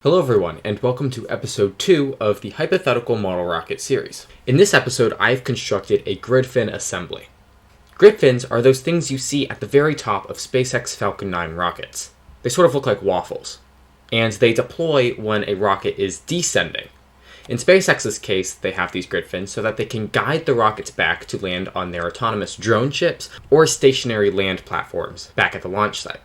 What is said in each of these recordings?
Hello everyone, and welcome to episode 2 of the Hypothetical Model Rocket series. In this episode, I've constructed a grid fin assembly. Grid fins are those things you see at the very top of SpaceX Falcon 9 rockets. They sort of look like waffles, and they deploy when a rocket is descending. In SpaceX's case, they have these grid fins so that they can guide the rockets back to land on their autonomous drone ships or stationary land platforms back at the launch site.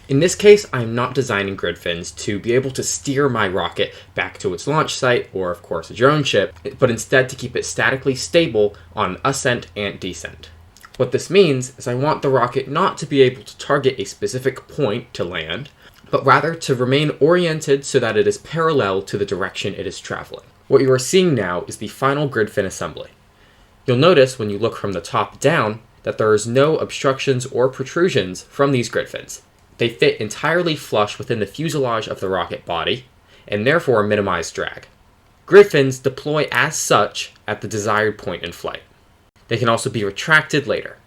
In this case, I'm not designing grid fins to be able to steer my rocket back to its launch site, or of course a drone ship, but instead to keep it statically stable on ascent and descent. What this means is I want the rocket not to be able to target a specific point to land, but rather to remain oriented so that it is parallel to the direction it is traveling. What you are seeing now is the final grid fin assembly. You'll notice when you look from the top down that there is no obstructions or protrusions from these grid fins. They fit entirely flush within the fuselage of the rocket body, and therefore minimize drag. Grid fins deploy as such at the desired point in flight. They can also be retracted later.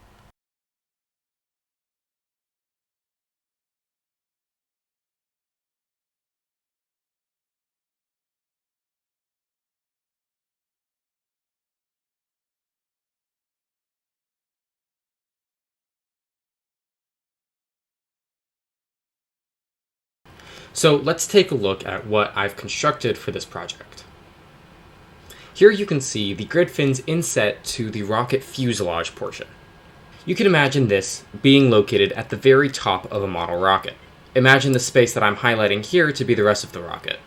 So let's take a look at what I've constructed for this project. Here you can see the grid fins inset to the rocket fuselage portion. You can imagine this being located at the very top of a model rocket. Imagine the space that I'm highlighting here to be the rest of the rocket.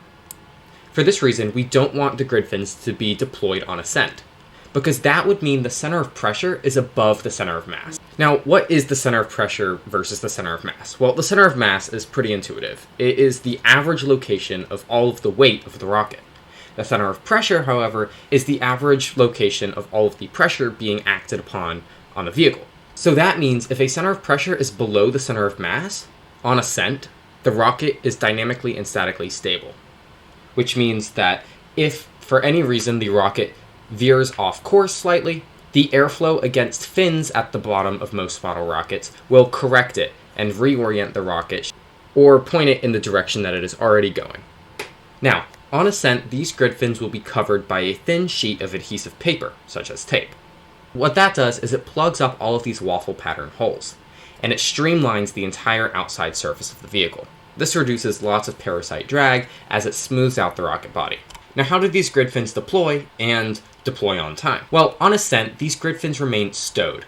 For this reason, we don't want the grid fins to be deployed on ascent, because that would mean the center of pressure is above the center of mass. Now, what is the center of pressure versus the center of mass? Well, the center of mass is pretty intuitive. It is the average location of all of the weight of the rocket. The center of pressure, however, is the average location of all of the pressure being acted upon on the vehicle. So that means if a center of pressure is below the center of mass, on ascent, the rocket is dynamically and statically stable. Which means that if, for any reason, the rocket veers off course slightly, the airflow against fins at the bottom of most model rockets will correct it and reorient the rocket, or point it in the direction that it is already going. Now, on ascent, these grid fins will be covered by a thin sheet of adhesive paper, such as tape. What that does is it plugs up all of these waffle pattern holes, and it streamlines the entire outside surface of the vehicle. This reduces lots of parasite drag as it smooths out the rocket body. Now, how do these grid fins deploy and deploy on time? Well, on ascent, these grid fins remain stowed.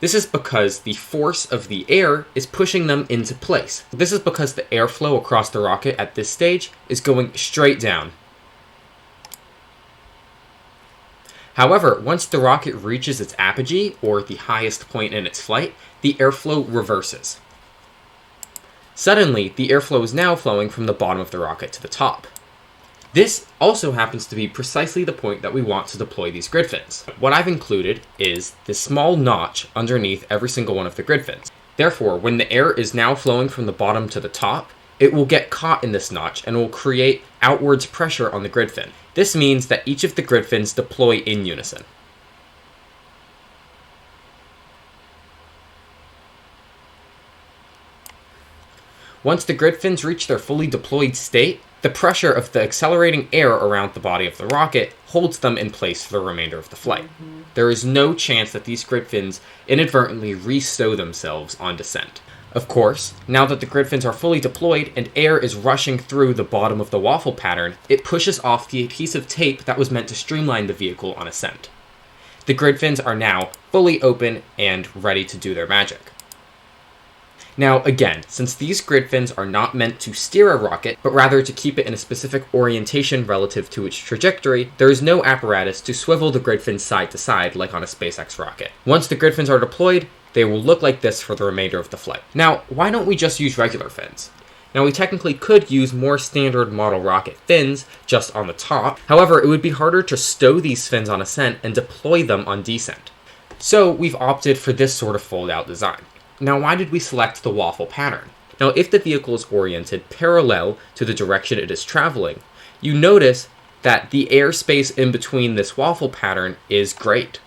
This is because the force of the air is pushing them into place. This is because the airflow across the rocket at this stage is going straight down. However, once the rocket reaches its apogee, or the highest point in its flight, the airflow reverses. Suddenly, the airflow is now flowing from the bottom of the rocket to the top. This also happens to be precisely the point that we want to deploy these grid fins. What I've included is this small notch underneath every single one of the grid fins. Therefore, when the air is now flowing from the bottom to the top, it will get caught in this notch and will create outwards pressure on the grid fin. This means that each of the grid fins deploy in unison. Once the grid fins reach their fully deployed state, the pressure of the accelerating air around the body of the rocket holds them in place for the remainder of the flight. There is no chance that these grid fins inadvertently re-stow themselves on descent. Of course, now that the grid fins are fully deployed and air is rushing through the bottom of the waffle pattern, it pushes off the adhesive tape that was meant to streamline the vehicle on ascent. The grid fins are now fully open and ready to do their magic. Now, again, since these grid fins are not meant to steer a rocket, but rather to keep it in a specific orientation relative to its trajectory, there is no apparatus to swivel the grid fins side to side like on a SpaceX rocket. Once the grid fins are deployed, they will look like this for the remainder of the flight. Now, why don't we just use regular fins? Now, we technically could use more standard model rocket fins just on the top. However, it would be harder to stow these fins on ascent and deploy them on descent. So we've opted for this sort of fold-out design. Now, why did we select the waffle pattern? Now, if the vehicle is oriented parallel to the direction it is traveling, you notice that the airspace in between this waffle pattern is great.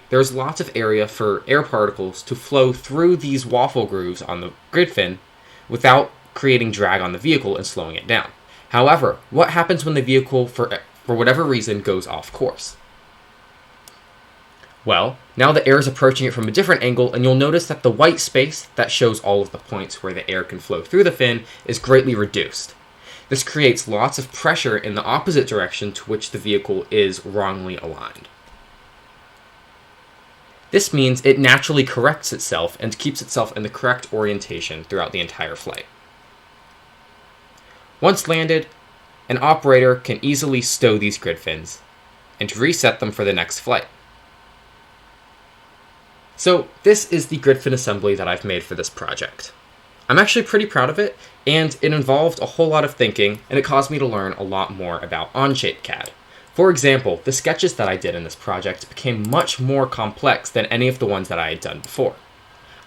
There's lots of area for air particles to flow through these waffle grooves on the grid fin without creating drag on the vehicle and slowing it down. However, what happens when the vehicle, for whatever reason, goes off course? Well, now the air is approaching it from a different angle, and you'll notice that the white space that shows all of the points where the air can flow through the fin is greatly reduced. This creates lots of pressure in the opposite direction to which the vehicle is wrongly aligned. This means it naturally corrects itself and keeps itself in the correct orientation throughout the entire flight. Once landed, an operator can easily stow these grid fins and reset them for the next flight. So this is the grid fin assembly that I've made for this project. I'm actually pretty proud of it, and it involved a whole lot of thinking, and it caused me to learn a lot more about Onshape CAD. For example, the sketches that I did in this project became much more complex than any of the ones that I had done before.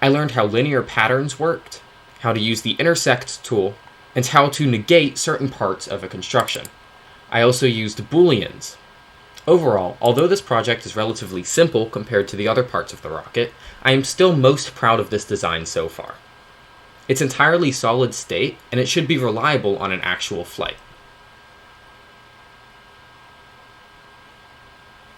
I learned how linear patterns worked, how to use the intersect tool, and how to negate certain parts of a construction. I also used booleans. Overall, although this project is relatively simple compared to the other parts of the rocket, I am still most proud of this design so far. It's entirely solid state, and it should be reliable on an actual flight.